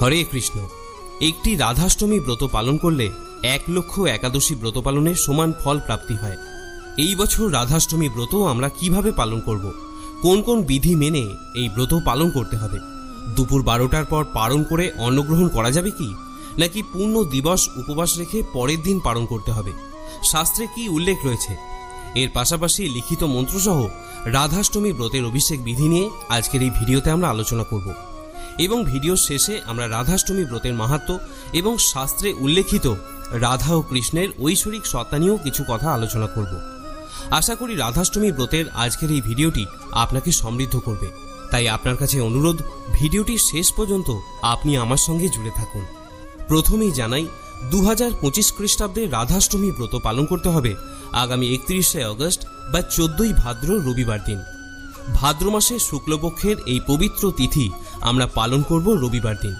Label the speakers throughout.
Speaker 1: হরে কৃষ্ণ। একটি রাধাষ্টমী ব্রত পালন করলে 1,00,000 ব্রত পালনের সমান ফল প্রাপ্তি হয়। এই বছর রাধাষ্টমী ব্রত আমরা কিভাবে পালন করব, কোন কোন বিধি মেনে এই ব্রত পালন করতে হবে, দুপুর 12টার পর পালন করে অন্নগ্রহণ করা যাবে কি, নাকি পূর্ণ দিবস উপবাস রেখে পরের দিন পালন করতে হবে, শাস্ত্রে কি উল্লেখ রয়েছে, এর পাশাপাশি লিখিত মন্ত্রসহ রাধাষ্টমী ব্রতের অভিষেক বিধি নিয়ে আজকের এই ভিডিওতে আমরা আলোচনা করব এবং ভিডিওর শেষে আমরা রাধাষ্টমী ব্রতের মাহাত্ম্য এবং শাস্ত্রে উল্লেখিত রাধা ও কৃষ্ণের ঐশ্বরিক সত্তা নিয়েও কিছু কথা আলোচনা করব। আশা করি রাধাষ্টমী ব্রতের আজকের এই ভিডিওটি আপনাকে সমৃদ্ধ করবে, তাই আপনার কাছে অনুরোধ, ভিডিওটি শেষ পর্যন্ত আপনি আমার সঙ্গে জুড়ে থাকুন। প্রথমেই জানাই, 2025 খ্রিস্টাব্দে রাধাষ্টমী ব্রত পালন করতে হবে আগামী 31শে অগস্ট বা 14ই ভাদ্র রবিবার দিন। ভাদ্র মাসে শুক্লপক্ষের এই পবিত্র তিথি আমরা পালন করব রবিবার দিন।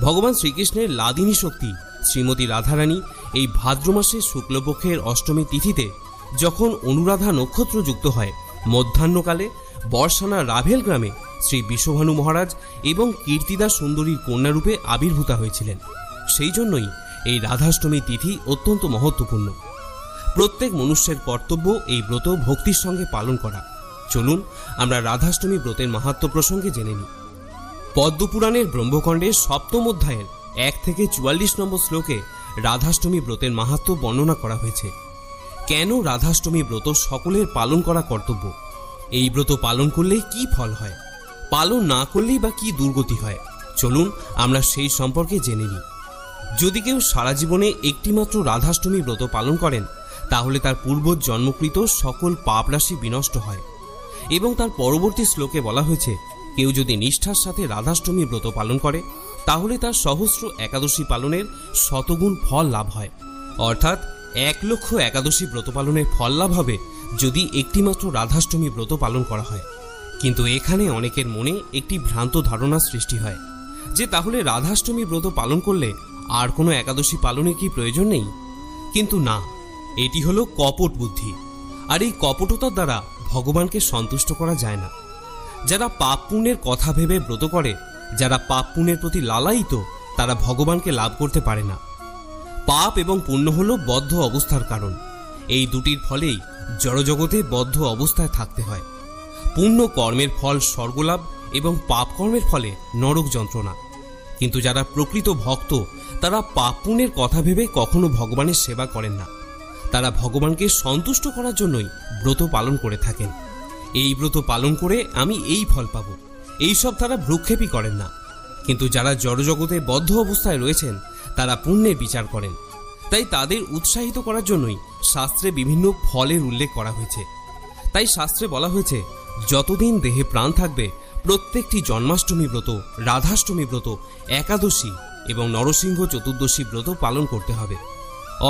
Speaker 1: ভগবান শ্রীকৃষ্ণের লাদিনী শক্তি শ্রীমতী রাধারানী এই ভাদ্র মাসে শুক্লপক্ষের অষ্টমী তিথিতে যখন অনুরাধা নক্ষত্র যুক্ত হয়, মধ্যাহ্নকালে বর্ষানা রাভেল গ্রামে শ্রী বিশ্বভানু মহারাজ এবং কীর্তিদা সুন্দরীর কন্যারূপে আবির্ভূতা হয়েছিলেন। সেই জন্যই এই রাধাষ্টমী তিথি অত্যন্ত মহত্বপূর্ণ। প্রত্যেক মনুষ্যের কর্তব্য এই ব্রত ভক্তির সঙ্গে পালন করা। চলুন আমরা রাধাষ্টমী ব্রতের মাহাত্ম্য প্রসঙ্গে জেনে নিই। পদ্মপুরাণের ব্রহ্মখণ্ডের 7ম অধ্যায়ের 1 থেকে 44 নম্বর শ্লোকে রাধাষ্টমী ব্রতের মাহাত্ম্য বর্ণনা করা হয়েছে। কেন রাধাষ্টমী ব্রত সকলের পালন করা কর্তব্য, এই ব্রত পালন করলে কি ফল হয়, পালন না করলেই বা কি দুর্গতি হয়, চলুন আমরা সেই সম্পর্কে জেনে নিই। যদি কেউ সারা জীবনে একটিমাত্র রাধাষ্টমী ব্রত পালন করেন, তাহলে তার পূর্ব জন্মকৃত সকল পাপ রাশি বিনষ্ট হয় এবং তার পরবর্তী শ্লোকে বলা হয়েছে, কেউ যদি নিষ্ঠার সাথে রাধাষ্টমী ব্রত পালন করে, তাহলে তার সহস্র একাদশী পালনের শতগুণ ফল লাভ হয়। অর্থাৎ 1,00,000 ব্রত পালনের ফল লাভ হবে যদি একটিমাত্র রাধাষ্টমী ব্রত পালন করা হয়। কিন্তু এখানে অনেকের মনে একটি ভ্রান্ত ধারণা সৃষ্টি হয় যে তাহলে রাধাষ্টমী ব্রত পালন করলে আর কোনো একাদশী পালনের কি প্রয়োজন নেই। কিন্তু না, এটি হলো কপট বুদ্ধি, আর এই কপটতার দ্বারা ভগবানকে সন্তুষ্ট করা যায় না। যারা পাপ পুণ্যের কথা ভেবে ব্রত করে, যারা পাপ পুণ্যের প্রতি লালায়িত, তারা ভগবানকে লাভ করতে পারে না। পাপ এবং পুণ্য হল বদ্ধ অবস্থার কারণ। এই দুটির ফলেই জড়জগতে বদ্ধ অবস্থায় থাকতে হয়। পুণ্য কর্মের ফল স্বর্গলাভ এবং পাপ কর্মের ফলে নরক যন্ত্রণা। কিন্তু যারা প্রকৃত ভক্ত, তারা পাপ পুণ্যের কথা ভেবে কখনো ভগবানের সেবা করেন না। তারা ভগবানকে সন্তুষ্ট করার জন্যই ব্রত পালন করে থাকেন। এই ব্রত পালন করে আমি এই ফল পাব, এইসব তারা ভ্রুক্ষেপই করেন না। কিন্তু যারা জড়জগতে বদ্ধ অবস্থায় রয়েছেন, তারা পুণ্যের বিচার করেন। তাই তাদের উৎসাহিত করার জন্যই শাস্ত্রে বিভিন্ন ফলের উল্লেখ করা হয়েছে। তাই শাস্ত্রে বলা হয়েছে, যতদিন দেহে প্রাণ থাকবে প্রত্যেকটি জন্মাষ্টমী ব্রত, রাধাষ্টমী ব্রত, একাদশী এবং নরসিংহ চতুর্দশী ব্রত পালন করতে হবে।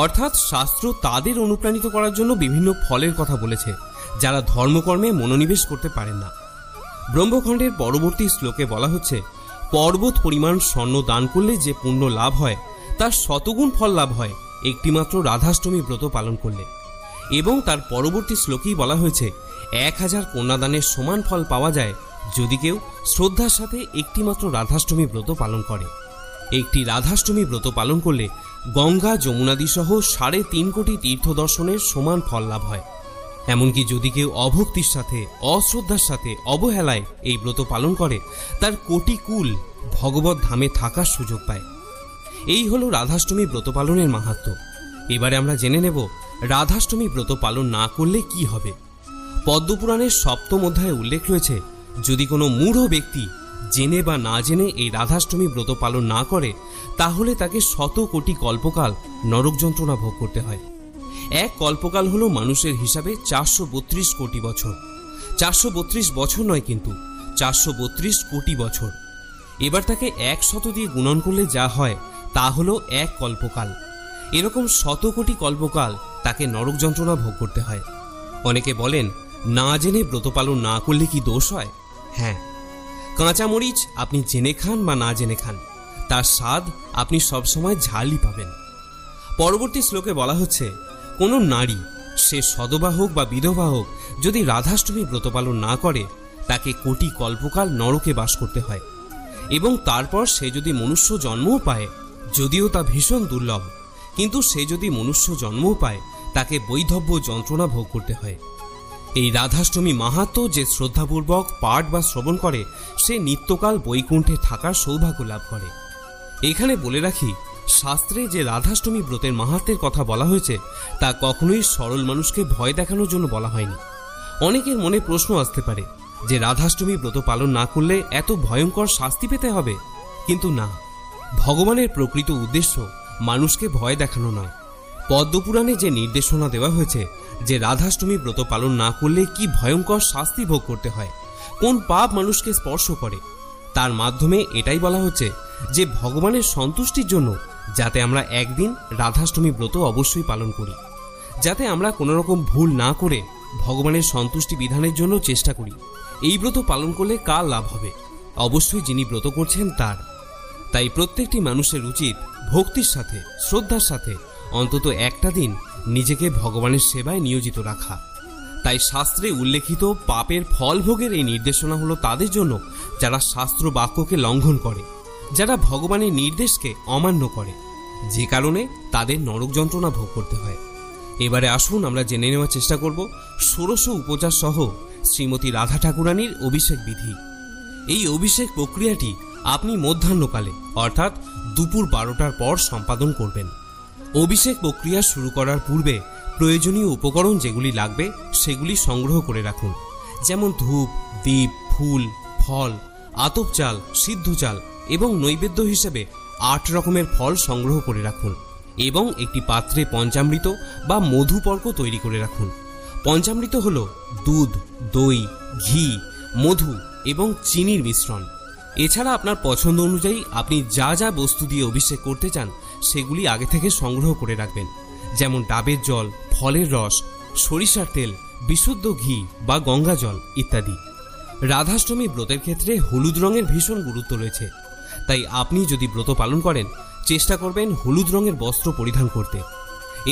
Speaker 1: অর্থাৎ শাস্ত্র তাদের অনুপ্রাণিত করার জন্য বিভিন্ন ফলের কথা বলেছে যারা ধর্মকর্মে মনোনিবেশ করতে পারেন না। ব্রহ্মখণ্ডের পরবর্তী শ্লোকে বলা হচ্ছে, পর্বত পরিমাণ স্বর্ণ দান করলে যে পুণ্য লাভ হয়, তার শতগুণ ফল লাভ হয় একটিমাত্র রাধাষ্টমী ব্রত পালন করলে। এবং তার পরবর্তী শ্লোকেই বলা হয়েছে, 1000 কন্যাদানের সমান ফল পাওয়া যায় যদি কেউ শ্রদ্ধার সাথে একটিমাত্র রাধাষ্টমী ব্রত পালন করে। একটি রাধাষ্টমী ব্রত পালন করলে গঙ্গা যমুনাদি সহ 3.5 কোটি তীর্থ দর্শনের সমান ফল লাভ হয়। এমনকি যদি কেউ অভক্তির সাথে, অশ্রদ্ধার সাথে, অবহেলায় এই ব্রত পালন করে, তার কোটি কুল ভগবত ধামে থাকার সুযোগ পায়। এই হলো রাধাষ্টমী ব্রত পালনের মাহাত্ম্য। এবারে আমরা জেনে নেব রাধাষ্টমী ব্রত পালন না করলে কি হবে। পদ্মপুরাণের 7ম অধ্যায়ে উল্লেখ রয়েছে, যদি কোনো মূঢ় ব্যক্তি জেনে বা না জেনে এই রাধাষ্টমী ব্রত পালন না করে, তাহলে তাকে 100 কোটি কল্পকাল নরক যন্ত্রণা ভোগ করতে হয়। এক কল্পকাল হলো মানুষের হিসাবে 432 কোটি বছর। 432 বছর নয়, কিন্তু 432 কোটি বছর। এবার তাকে 100 দিয়ে গুণন করলে যা হয় তা হলো এক কল্পকাল। এরকম 100 কোটি কল্পকাল তাকে নরক যন্ত্রণা ভোগ করতে হয়। অনেকে বলেন, না জেনে ব্রত পালন না করলে কি দোষ হয়? হ্যাঁ, কাঁচামরিচ আপনি জেনে খান বা না জেনে খান, তার স্বাদ আপনি সবসময় ঝালই পাবেন। পরবর্তী শ্লোকে বলা হচ্ছে, কোনো নারী, সে সদবা হোক বা বিধবা হোক, যদি রাধাষ্টমী ব্রত পালন না করে, তাকে কোটি কল্পকাল নরকে বাস করতে হয়। এবং তারপর সে যদি মনুষ্য জন্মও পায়, যদিও তা ভীষণ দুর্লভ, কিন্তু সে যদি মনুষ্য জন্মও পায় তাকে বৈধব্য যন্ত্রণা ভোগ করতে হয়। এই রাধাষ্টমী মাহাত্ম্য যে শ্রদ্ধাপূর্বক পাঠ বা শ্রবণ করে সে নিত্যকাল বৈকুণ্ঠে থাকার সৌভাগ্য লাভ করে। এখানে বলে রাখি, শাস্ত্রে যে রাধাষ্টমী ব্রতের মাহাত্ম্যের কথা বলা হয়েছে তা কখনোই সরল মানুষকে ভয় দেখানোর জন্য বলা হয়নি। অনেকের মনে প্রশ্ন আসতে পারে যে রাধাষ্টমী ব্রত পালন না করলে এত ভয়ঙ্কর শাস্তি পেতে হবে, কিন্তু না, ভগবানের প্রকৃত উদ্দেশ্য মানুষকে ভয় দেখানো নয়। পদ্মপুরাণে যে নির্দেশনা দেওয়া হয়েছে যে রাধাষ্টমী ব্রত পালন না করলে কি ভয়ঙ্কর শাস্তি ভোগ করতে হয়, কোন পাপ মানুষকে স্পর্শ করে, তার মাধ্যমে এটাই বলা হচ্ছে যে ভগবানের সন্তুষ্টির জন্য যাতে আমরা একদিন রাধাষ্টমী ব্রত অবশ্যই পালন করি, যাতে আমরা কোনো রকম ভুল না করে ভগবানের সন্তুষ্টি বিধানের জন্য চেষ্টা করি। এই ব্রত পালন করলে কার লাভ হবে? অবশ্যই যিনি ব্রত করছেন তার। তাই প্রত্যেকটি মানুষের উচিত ভক্তির সাথে, শ্রদ্ধার সাথে অন্তত একটা দিন নিজেকে ভগবানের সেবায় নিয়োজিত রাখা। তাই শাস্ত্রে উল্লেখিত পাপের ফল ভোগের এই নির্দেশনা হলো তাদের জন্য যারা শাস্ত্র বাক্যকে লঙ্ঘন করে, যারা ভগবানের নির্দেশকে অমান্য করে, যে কারণে তাদের নরক যন্ত্রণা ভোগ করতে হয়। এবারে আসুন আমরা জেনে নেওয়ার চেষ্টা করব ষোড়শ উপচার সহ শ্রীমতী রাধা ঠাকুরানীর অভিষেক বিধি। এই অভিষেক প্রক্রিয়াটি আপনি মধ্যাহ্নকালে অর্থাৎ দুপুর 12টার পর সম্পাদন করবেন। অভিষেক প্রক্রিয়া শুরু করার পূর্বে প্রয়োজনীয় উপকরণ যেগুলি লাগবে সেগুলি সংগ্রহ করে রাখুন, যেমন ধূপ, দীপ, ফুল, ফল, আতপ চাল, সিদ্ধ চাল এবং নৈবেদ্য হিসেবে 8 রকমের ফল সংগ্রহ করে রাখুন এবং একটি পাত্রে পঞ্চামৃত বা মধুপর্ক তৈরি করে রাখুন। পঞ্চামৃত হল দুধ, দই, ঘি, মধু এবং চিনির মিশ্রণ। এছাড়া আপনার পছন্দ অনুযায়ী আপনি যা যা বস্তু দিয়ে অভিষেক করতে চান সেগুলি আগে থেকে সংগ্রহ করে রাখবেন, যেমন ডাবের জল, ফলের রস, সরিষার তেল, বিশুদ্ধ ঘি বা গঙ্গা জল ইত্যাদি। রাধাষ্টমী ব্রতের ক্ষেত্রে হলুদ রঙের ভীষণ গুরুত্ব রয়েছে, তাই আপনি যদি ব্রত পালন করেন চেষ্টা করবেন হলুদ রঙের বস্ত্র পরিধান করতে।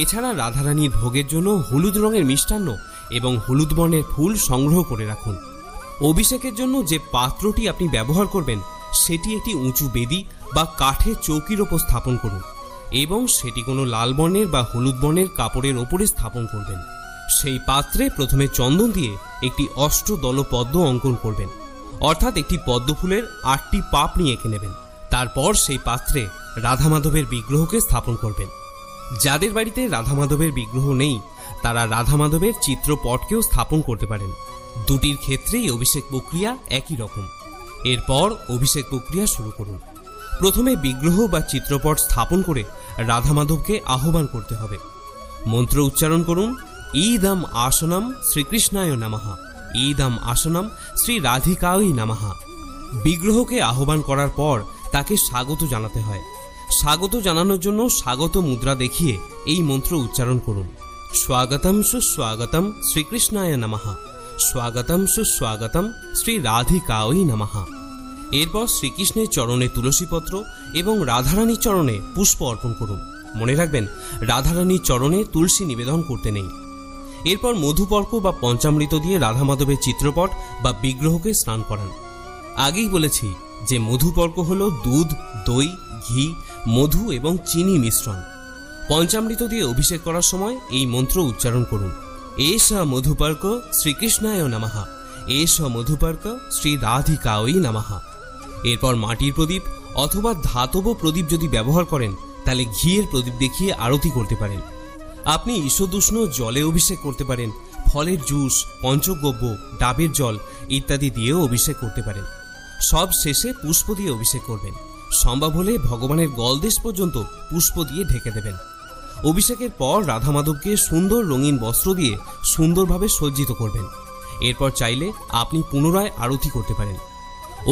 Speaker 1: এছাড়া রাধারানীর ভোগের জন্য হলুদ রঙের মিষ্টান্ন এবং হলুদ বর্ণের ফুল সংগ্রহ করে রাখুন। অভিষেকের জন্য যে পাত্রটি আপনি ব্যবহার করবেন সেটি একটি উঁচু বেদি বা কাঠের চৌকির ওপর স্থাপন করুন এবং সেটি কোনো লাল বর্ণের বা হলুদ বর্ণের কাপড়ের ওপরে স্থাপন করবেন। সেই পাত্রে প্রথমে চন্দন দিয়ে একটি অষ্টদল পদ্ম অঙ্কন করবেন, অর্থাৎ একটি পদ্ম ফুলের 8টি পাপ নিয়ে এঁকে নেবেন। তারপর সেই পাত্রে রাধা মাধবের বিগ্রহকে স্থাপন করবেন। যাদের বাড়িতে রাধা মাধবের বিগ্রহ নেই তারা রাধা মাধবের চিত্রপটকেও স্থাপন করতে পারেন। দুটির ক্ষেত্রেই অভিষেক প্রক্রিয়া একই রকম। এরপর অভিষেক প্রক্রিয়া শুরু করুন। প্রথমে বিগ্রহ বা চিত্রপট স্থাপন করে রাধা মাধবকে আহ্বান করতে হবে। মন্ত্র উচ্চারণ করুন, ঈদম আসনম শ্রীকৃষ্ণায় নমঃ, ঈদম আসনম শ্রী রাধিকায় নমঃ। বিগ্রহকে আহ্বান করার পর তাকে স্বাগত জানাতে হয়। স্বাগত জানানোর জন্য স্বাগত মুদ্রা দেখিয়ে এই মন্ত্র উচ্চারণ করুন, স্বাগতম সুস্বাগতম শ্রীকৃষ্ণায় নমঃ, স্বাগতম সুস্বাগতম শ্রী রাধিকায় নমঃ। এরপর শ্রীকৃষ্ণের চরণে তুলসীপত্র এবং রাধারানীর চরণে পুষ্প অর্পণ করুন। মনে রাখবেন রাধারানীর চরণে তুলসী নিবেদন করতে নেই। এরপর মধুপর্ক বা পঞ্চামৃত দিয়ে রাধা মাধবের চিত্রপট বা বিগ্রহকে স্নান করান। আগেই বলেছি যে মধুপর্ক হল দুধ, দই, ঘি, মধু এবং চিনি মিশ্রণ। পঞ্চামৃত দিয়ে অভিষেক করার সময় এই মন্ত্র উচ্চারণ করুন, এষ মধুপর্ক শ্রীকৃষ্ণায় নমঃ, এষ মধুপর্ক শ্রী রাধিকায় নমঃ। এরপর মাটির প্রদীপ অথবা ধাতব প্রদীপ যদি ব্যবহার করেন তাহলে ঘিয়ের প্রদীপ দেখিয়ে আরতি করতে পারেন। আপনি ঈষদুষ্ণ জলে অভিষেক করতে পারেন, ফলের জুস, পঞ্চগব্য, ডাবের জল ইত্যাদি দিয়েও অভিষেক করতে পারেন। সব শেষে পুষ্প দিয়ে অভিষেক করবেন। সম্ভব হলে ভগবানের গলদেশ পর্যন্ত পুষ্প দিয়ে ঢেকে দেবেন। অভিষেকের পর রাধা মাধবকে সুন্দর রঙিন বস্ত্র দিয়ে সুন্দরভাবে সজ্জিত করবেন। এরপর চাইলে আপনি পুনরায় আরতি করতে পারেন।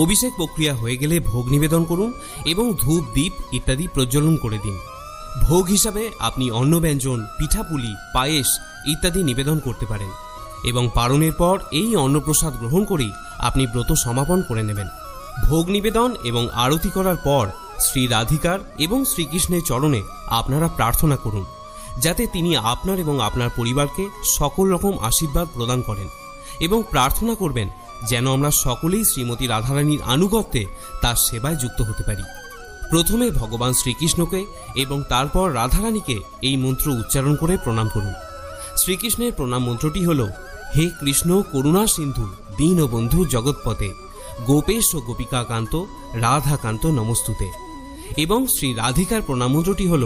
Speaker 1: অভিষেক প্রক্রিয়া হয়ে গেলে ভোগ নিবেদন করুন এবং ধূপ, দীপ ইত্যাদি প্রজ্বলন করে দিন। ভোগ হিসাবে আপনি অন্নব্যঞ্জন, পিঠাপুলি, পায়েস ইত্যাদি নিবেদন করতে পারেন এবং পারণের পর এই অন্নপ্রসাদ গ্রহণ করেই আপনি ব্রত সমাপন করে নেবেন। ভোগ নিবেদন এবং আরতি করার পর শ্রী রাধিকার এবং শ্রীকৃষ্ণের চরণে আপনারা প্রার্থনা করুন যাতে তিনি আপনার এবং আপনার পরিবারকে সকল রকম আশীর্বাদ প্রদান করেন এবং প্রার্থনা করবেন যেন আমরা সকলেই শ্রীমতী রাধারানীর আনুগত্যে তার সেবায় যুক্ত হতে পারি। প্রথমে ভগবান শ্রীকৃষ্ণকে এবং তারপর রাধারানীকে এই মন্ত্র উচ্চারণ করে প্রণাম করুন। শ্রীকৃষ্ণের প্রণাম মন্ত্রটি হল, হে কৃষ্ণ করুণা সিন্ধু দীনবন্ধু জগৎপতে গোপেশ ও গোপিকাকান্ত রাধাকান্ত নমস্তুতে। এবং শ্রী রাধিকার প্রণাম মন্ত্রটি হল,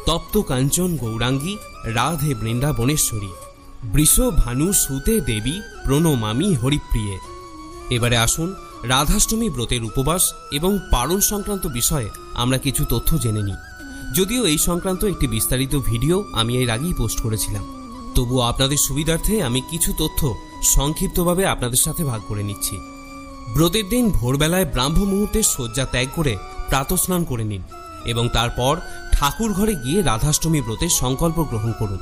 Speaker 1: তপ্ত কাঞ্চন গৌরাঙ্গী রাধে বৃন্দাবনেশ্বরী বৃষ ভানু সুতে দেবী প্রণমামি হরিপ্রিয়ে। এবারে আসুন রাধাষ্টমী ব্রতের উপবাস এবং পারণ সংক্রান্ত বিষয়ে আমরা কিছু তথ্য জেনে নিই। যদিও এই সংক্রান্ত একটি বিস্তারিত ভিডিও আমি এর আগেই পোস্ট করেছিলাম, তবুও আপনাদের সুবিধার্থে আমি কিছু তথ্য সংক্ষিপ্তভাবে আপনাদের সাথে ভাগ করে নিচ্ছি। ব্রতের দিন ভোরবেলায় ব্রাহ্ম মুহূর্তে শয্যা ত্যাগ করে প্রাতঃস্নান করে নিন এবং তারপর ঠাকুর ঘরে গিয়ে রাধাষ্টমী ব্রতের সংকল্প গ্রহণ করুন।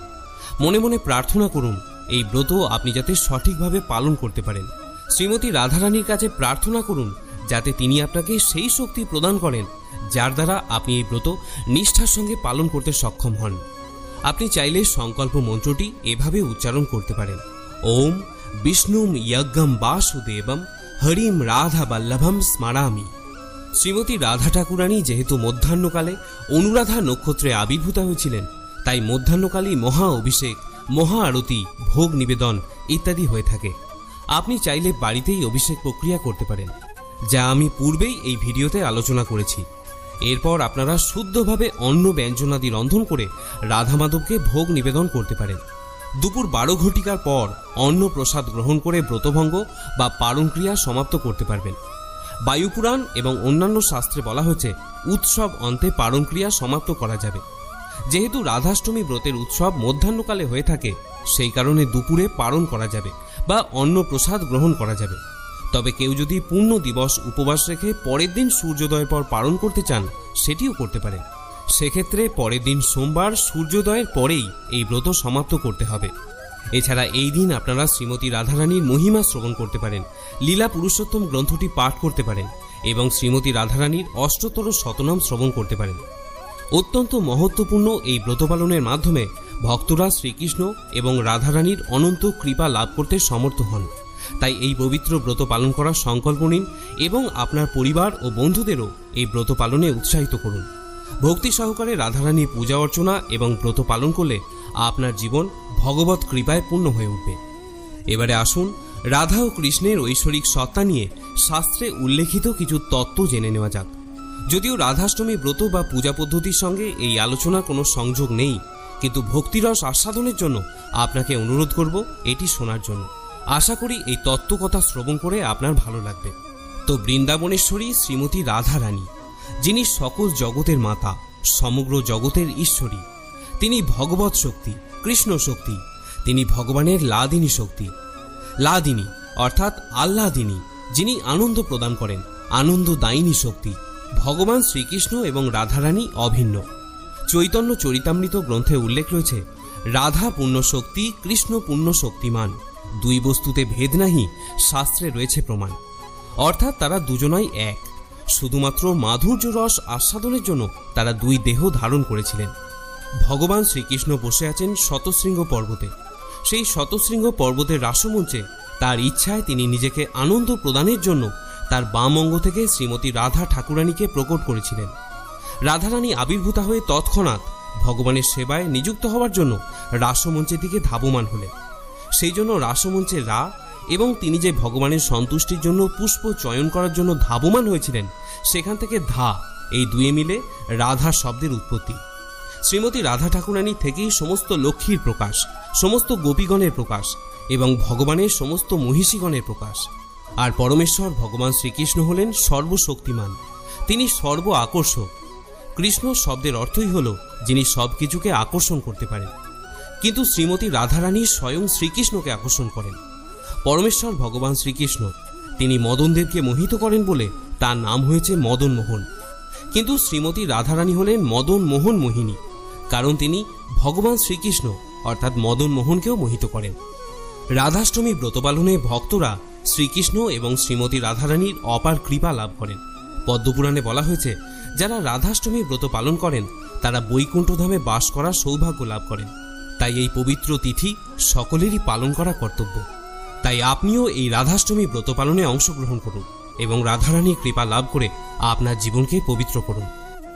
Speaker 1: মনে মনে প্রার্থনা করুন এই ব্রত আপনি যাতে সঠিকভাবে পালন করতে পারেন। শ্রীমতী রাধারানীর কাছে প্রার্থনা করুন যাতে তিনি আপনাকে সেই শক্তি প্রদান করেন যার দ্বারা আপনি এই ব্রত নিষ্ঠার সঙ্গে পালন করতে সক্ষম হন। আপনি চাইলে সংকল্প মন্ত্রটি এভাবে উচ্চারণ করতে পারেন, ওম বিষ্ণুম যজ্ঞম বাসুদেবম হরিম রাধা বল্লভম স্মরামি। শ্রীমতী রাধা ঠাকুরানী যেহেতু মধ্যাহ্নকালে অনুরাধা নক্ষত্রে আবির্ভূতা হয়েছিলেন, তাই মধ্যাহ্নকালী মহা অভিষেক, মহা আরতি, ভোগ নিবেদন ইত্যাদি হয়ে থাকে। আপনি চাইলে বাড়িতেই অভিষেক প্রক্রিয়া করতে পারেন, যা আমি পূর্বেই এই ভিডিওতে আলোচনা করেছি। এরপর আপনারা শুদ্ধভাবে অন্ন ব্যঞ্জনাদি রন্ধন করে রাধা মাধবকে ভোগ নিবেদন করতে পারেন। দুপুর 12 ঘটিকার পর অন্ন প্রসাদ গ্রহণ করে ব্রতভঙ্গ বা পারণ ক্রিয়া সমাপ্ত করতে পারবেন। বায়ুপুরাণ এবং অন্যান্য শাস্ত্রে বলা হয়েছে উৎসব অন্তে পারণ ক্রিয়া সমাপ্ত করা যাবে। যেহেতু রাধাষ্টমী ব্রতের উৎসব মধ্যাহ্নকালে হয়ে থাকে, সেই কারণে দুপুরে পারণ করা যাবে বা অন্ন প্রসাদ গ্রহণ করা যাবে। তবে কেউ যদি পূর্ণ দিবস উপবাস রেখে পরের দিন সূর্যোদয়ের পর পালন করতে চান, সেটিও করতে পারেন। সেক্ষেত্রে পরের দিন সোমবার সূর্যোদয়ের পরেই এই ব্রত সমাপ্ত করতে হবে। এছাড়া এই দিন আপনারা শ্রীমতী রাধারানীর মহিমা শ্রবণ করতে পারেন, লীলা পুরুষোত্তম গ্রন্থটি পাঠ করতে পারেন এবং শ্রীমতী রাধারানীর অষ্টতর শতনাম শ্রবণ করতে পারেন। অত্যন্ত মহত্বপূর্ণ এই ব্রত পালনের মাধ্যমে ভক্তরা শ্রীকৃষ্ণ এবং রাধারানীর অনন্ত কৃপা লাভ করতে সমর্থ হন। তাই এই পবিত্র ব্রত পালন করার সংকল্প নিন এবং আপনার পরিবার ও বন্ধুদেরও এই ব্রত পালনে উৎসাহিত করুন। ভক্তি সহকারে রাধারানীর পূজা অর্চনা এবং ব্রত পালন করলে আপনার জীবন ভগবত কৃপায় পূর্ণ হয়ে উঠবে। এবারে আসুন রাধা ও কৃষ্ণের ঐশ্বরিক সত্তা নিয়ে শাস্ত্রে উল্লেখিত কিছু তত্ত্ব জেনে নেওয়া যাক। যদিও রাধাষ্টমী ব্রত বা পূজা পদ্ধতির সঙ্গে এই আলোচনার কোনো সংযোগ নেই, কিন্তু ভক্তিরস আস্বাদনের জন্য আপনাকে অনুরোধ করব এটি শোনার জন্য। আশা করি এই তত্ত্বকথা শ্রবণ করে আপনার ভালো লাগবে। তো বৃন্দাবনেশ্বরী শ্রীমতী রাধারানী, যিনি সকল জগতের মাতা, সমগ্র জগতের ঈশ্বরী, তিনি ভগবৎ শক্তি, কৃষ্ণ শক্তি, তিনি ভগবানের লাদিনী শক্তি। লাদিনী অর্থাৎ আহ্লাদিনী, যিনি আনন্দ প্রদান করেন, আনন্দদায়িনী শক্তি। ভগবান শ্রীকৃষ্ণ এবং রাধারানী অভিন্ন। চৈতন্য চরিতামৃত গ্রন্থে উল্লেখ রয়েছে, রাধা পূর্ণ শক্তি, কৃষ্ণ পূর্ণ শক্তিমান, দুই বস্তুতে ভেদ নাহি, শাস্ত্রে রয়েছে প্রমাণ। অর্থাৎ তারা দুজনাই এক, শুধুমাত্র মাধুর্য রস আস্বাদনের জন্য তারা দুই দেহ ধারণ করেছিলেন। ভগবান শ্রীকৃষ্ণ বসে আছেন শতশৃঙ্গ পর্বতে। সেই শতশৃঙ্গ পর্বতের রাসমঞ্চে তার ইচ্ছায় তিনি নিজেকে আনন্দ প্রদানের জন্য তার বাম অঙ্গ থেকে শ্রীমতী রাধা ঠাকুরানীকে প্রকট করেছিলেন। রাধারানী আবির্ভূতা হয়ে তৎক্ষণাৎ ভগবানের সেবায় নিযুক্ত হওয়ার জন্য রাসমঞ্চের দিকে ধাবমান হলেন। সেই জন্য রাসমঞ্চে রা এবং তিনি যে ভগবানের সন্তুষ্টির জন্য পুষ্প চয়ন করার জন্য ধাবমান হয়েছিলেন, সেখান থেকে ধা, এই দুয়ে মিলে রাধা শব্দের উৎপত্তি। শ্রীমতী রাধা ঠাকুরানী থেকেই সমস্ত লক্ষ্মীর প্রকাশ, সমস্ত গোপীগণের প্রকাশ এবং ভগবানের সমস্ত মহিষীগণের প্রকাশ। আর পরমেশ্বর ভগবান শ্রীকৃষ্ণ হলেন সর্বশক্তিমান, তিনি সর্ব আকর্ষক। কৃষ্ণ শব্দের অর্থই হল যিনি সব কিছুকে আকর্ষণ করতে পারেন, কিন্তু শ্রীমতী রাধারানী স্বয়ং শ্রীকৃষ্ণকে আকর্ষণ করেন। পরমেশ্বর ভগবান শ্রীকৃষ্ণ তিনি মদনদেবকে মোহিত করেন বলে তার নাম হয়েছে মদন মোহন, কিন্তু শ্রীমতী রাধারানী হলেন মদন মোহন মোহিনী, কারণ তিনি ভগবান শ্রীকৃষ্ণ অর্থাৎ মদন মোহনকেও মোহিত করেন। রাধাষ্টমী ব্রত পালনে ভক্তরা শ্রীকৃষ্ণ এবং শ্রীমতী রাধারানীর অপার কৃপা লাভ করেন। পদ্মপুরাণে বলা হয়েছে, যারা রাধাষ্টমী ব্রত পালন করেন তারা বৈকুণ্ঠধামে বাস করার সৌভাগ্য লাভ করেন। তাই এই পবিত্র তিথি সকলেরই পালন করা কর্তব্য। তাই আপনিও এই রাধাষ্টমী ব্রত পালনে অংশগ্রহণ করুন এবং রাধারানীর কৃপা লাভ করে আপনার জীবনকে পবিত্র করুন।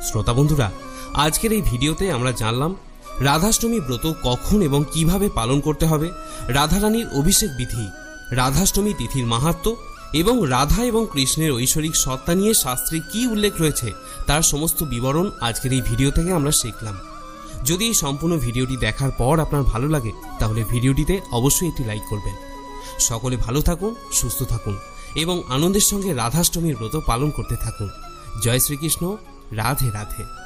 Speaker 1: শ্রোতা বন্ধুরা, আজকের এই ভিডিওতে আমরা জানলাম রাধাষ্টমী ব্রত কখন এবং কিভাবে পালন করতে হবে, রাধারানীর অভিষেক বিধি, রাধাষ্টমী তিথির মাহাত্ম্য এবং রাধা এবং কৃষ্ণের ঐশ্বরিক সত্তা নিয়ে শাস্ত্রে কি উল্লেখ রয়েছে তার সমস্ত বিবরণ আজকের এই ভিডিও থেকে আমরা শিখলাম। যদি এই সম্পূর্ণ ভিডিওটি দেখার পর আপনার ভালো লাগে তাহলে ভিডিওটিতে অবশ্যই একটি লাইক করবেন। সকলে ভালো থাকুন, সুস্থ থাকুন এবং আনন্দের সঙ্গে রাধাষ্টমীর ব্রত পালন করতে থাকুন। জয় শ্রীকৃষ্ণ। রাধে রাধে।